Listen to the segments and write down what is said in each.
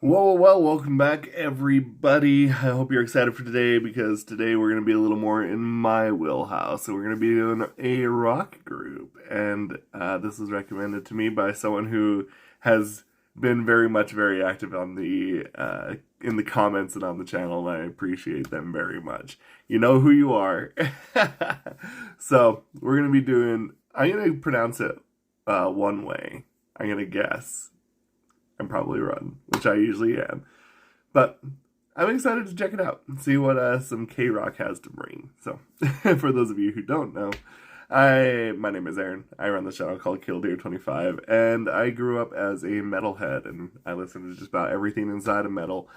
Well, welcome back, everybody. I hope you're excited for today because today we're going to be a little more in my wheelhouse. So, we're going to be doing a rock group, and this was recommended to me by someone who has been very active on the in the comments and on the channel, and I appreciate them very much. You know who you are. So, we're going to be doing, I'm going to pronounce it one way. I'm going to guess. I'm probably wrong, which I usually am. But I'm excited to check it out and see what some K-Rock has to bring. So, for those of you who don't know, my name is Aaron. I run the channel called Killdeer25, and I grew up as a metalhead, and I listened to just about everything inside of metal.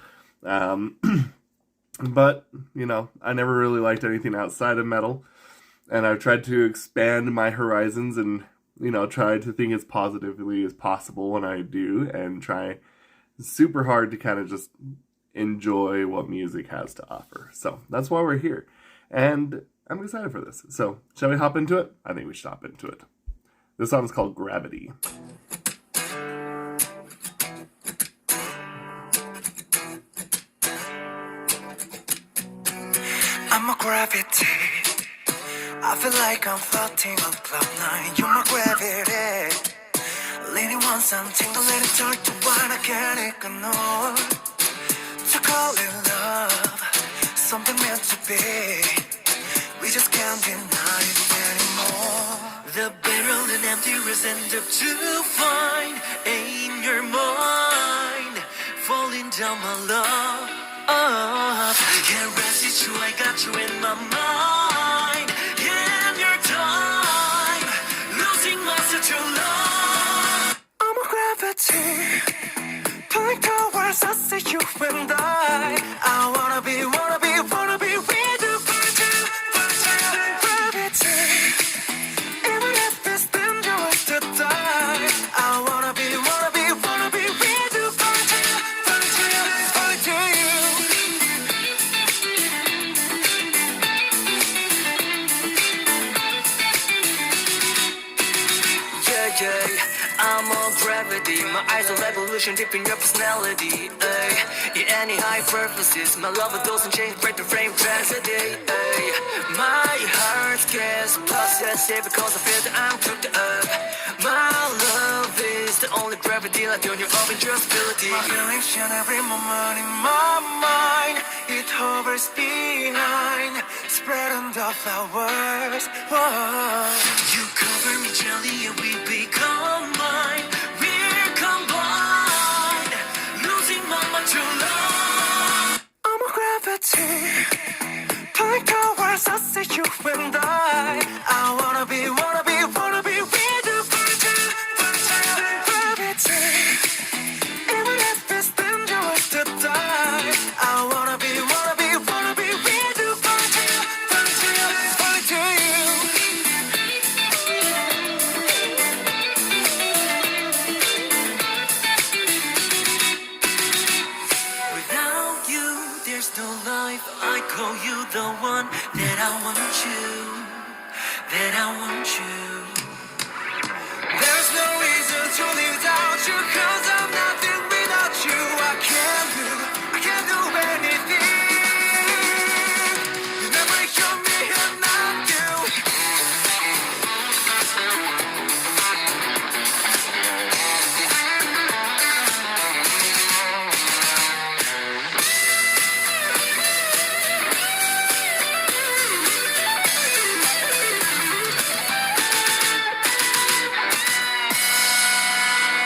But, you know, I never really liked anything outside of metal, and I've tried to expand my horizons and try to think as positively as possible when I do, and try super hard to kind of just enjoy what music has to offer. So that's why we're here, and I'm excited for this. So shall we hop into it? I think we should hop into it. This song is called Gravity. I'm a gravity. I feel like I'm floating on cloud nine. You're my gravity. Leaning on something, the little turn to what I can't ignore. To call it love, something meant to be. We just can't deny it anymore. The barrel and empty end up to find in your mind, falling down my love. Can't rest it, you, I got you in my mind. In your time, losing myself to love. I'm a gravity, pulling towards us, it's you and I wanna be with you, gravity. Even if it's dangerous to die, I wanna be with you, I'm on gravity. My eyes are revolution deep in your personality. In any high purposes, my love doesn't change, break the frame tragedy. My heart gets possessive because I feel that I'm cooked up. My love is the only gravity like on your own intrustability. My feelings shine every moment in my mind. It hovers behind, spreading the flowers. Whoa. You cover me gently and we become mine. We're combined, losing my mind to love. I'm a gravity, pulling towards us, it's you and I wanna be with you, gravity. Even if it's dangerous to die, I wanna be with you, without you, there's no life. I call you the one that I want you. There's no reason to live without you, 'cause I'm nothing without you. I can't do anything. You never show me and not you.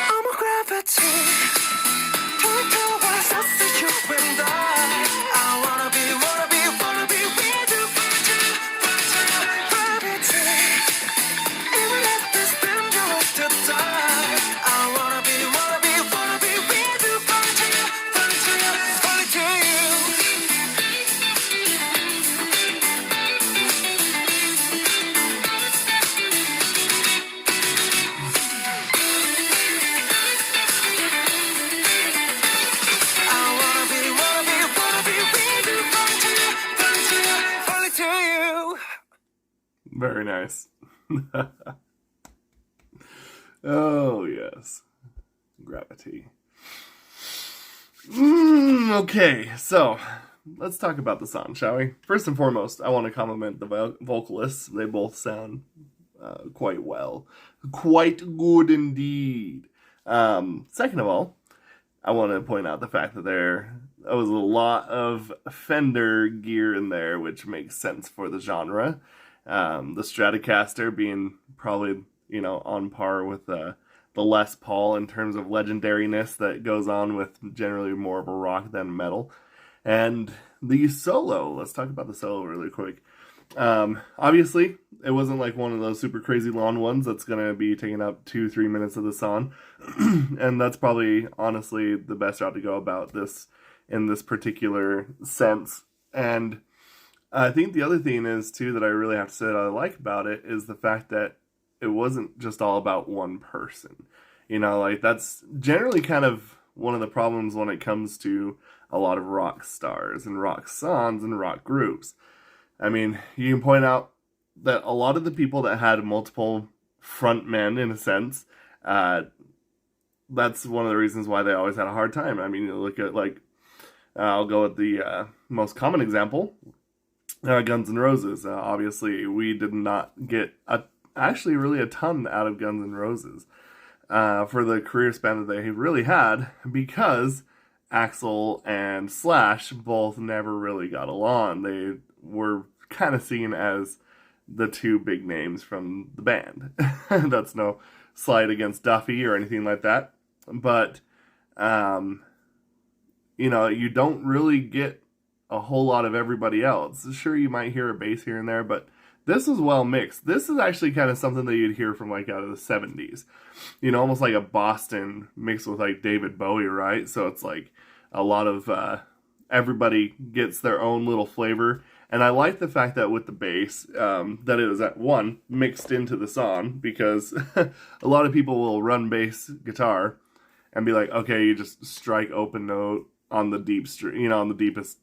I'm a gravity, pulling towards us, it's you and I wanna be with you, gravity. Even if it's dangerous to die, I wanna be with you, only to you. I wanna be with you, only to you. Very nice. Oh, yes. Gravity. Okay, so let's talk about the song, shall we? First and foremost, I want to compliment the vocalists. They both sound quite well. Quite good indeed. Second of all, I want to point out the fact that there was a lot of Fender gear in there, which makes sense for the genre. The Stratocaster being probably, on par with the Les Paul in terms of legendariness that goes on with generally more of a rock than metal. And the solo, let's talk about the solo really quick. Obviously, it wasn't like one of those super crazy long ones that's going to be taking up 2-3 minutes of the song. And that's probably, honestly, the best route to go about this in this particular sense. And I think the other thing is, too, that I really have to say that I like about it is the fact that it wasn't just all about one person. That's generally kind of one of the problems when it comes to a lot of rock stars and rock songs and rock groups. I mean, you can point out that a lot of the people that had multiple frontmen, in a sense, that's one of the reasons why they always had a hard time. I mean, you look at, I'll go with the most common example, Guns N' Roses. Obviously, we did not get actually really a ton out of Guns N' Roses for the career span that they really had, because Axl and Slash both never really got along. They were kind of seen as the two big names from the band. That's no slight against Duffy or anything like that. But, you don't really get a whole lot of everybody else. Sure, you might hear a bass here and there, but this is well mixed. This is actually kind of something that you'd hear from out of the 70s. Almost like a Boston mixed with David Bowie, right? So it's a lot of everybody gets their own little flavor. And I like the fact that with the bass, that it was at one mixed into the song, because a lot of people will run bass guitar and be like, okay, you just strike open note on the deep string, on the deepest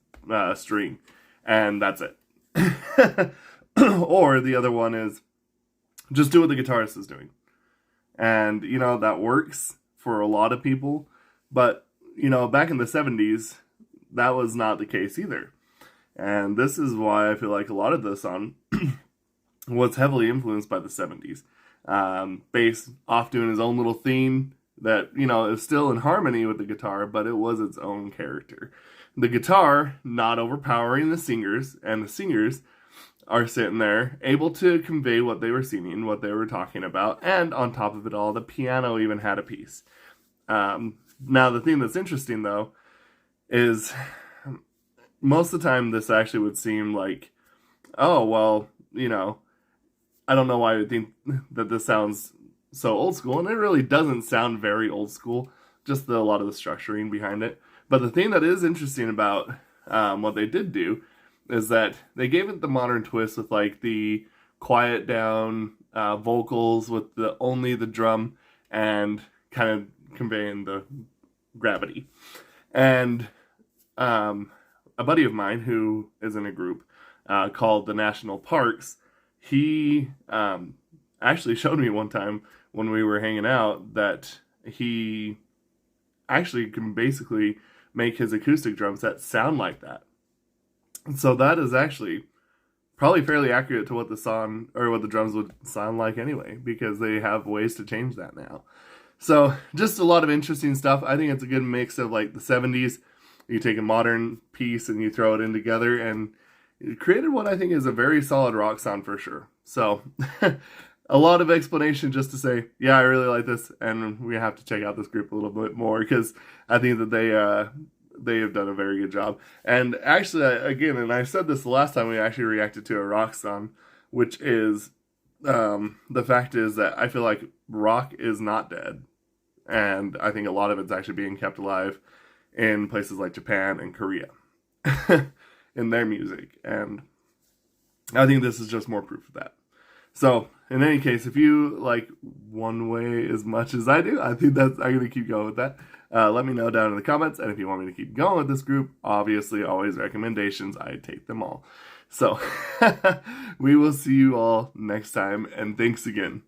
string, and that's it. Or the other one is just do what the guitarist is doing. And, that works for a lot of people. But, back in the 70s, that was not the case either. And this is why I feel like a lot of this song was heavily influenced by the 70s. Bass off doing his own little theme that, is still in harmony with the guitar, but it was its own character. The guitar not overpowering the singers, and the singers are sitting there able to convey what they were singing, what they were talking about, and on top of it all, the piano even had a piece. Now, the thing that's interesting, though, is most of the time this actually would seem like, oh, well, I don't know why I would think that this sounds so old school, and it really doesn't sound very old school, just a lot of the structuring behind it. But the thing that is interesting about what they did do is that they gave it the modern twist with the quiet down vocals with only the drum and kind of conveying the gravity. And a buddy of mine who is in a group called the National Parks, he actually showed me one time when we were hanging out that he actually can basically make his acoustic drum set sound like that. So that is actually probably fairly accurate to what the song or what the drums would sound like anyway, because they have ways to change that now. So just a lot of interesting stuff. I think it's a good mix of the 70s. You take a modern piece and you throw it in together, and it created what I think is a very solid rock sound for sure. So a lot of explanation just to say, yeah, I really like this, and we have to check out this group a little bit more, because I think that they have done a very good job. And actually, again, and I said this the last time we actually reacted to a rock song, which is the fact is that I feel like rock is not dead, and I think a lot of it's actually being kept alive in places like Japan and Korea in their music, and I think this is just more proof of that. So, in any case, if you like Onewe as much as I do, I think I'm going to keep going with that. Let me know down in the comments, and if you want me to keep going with this group, obviously, always recommendations, I take them all. So, we will see you all next time, and thanks again.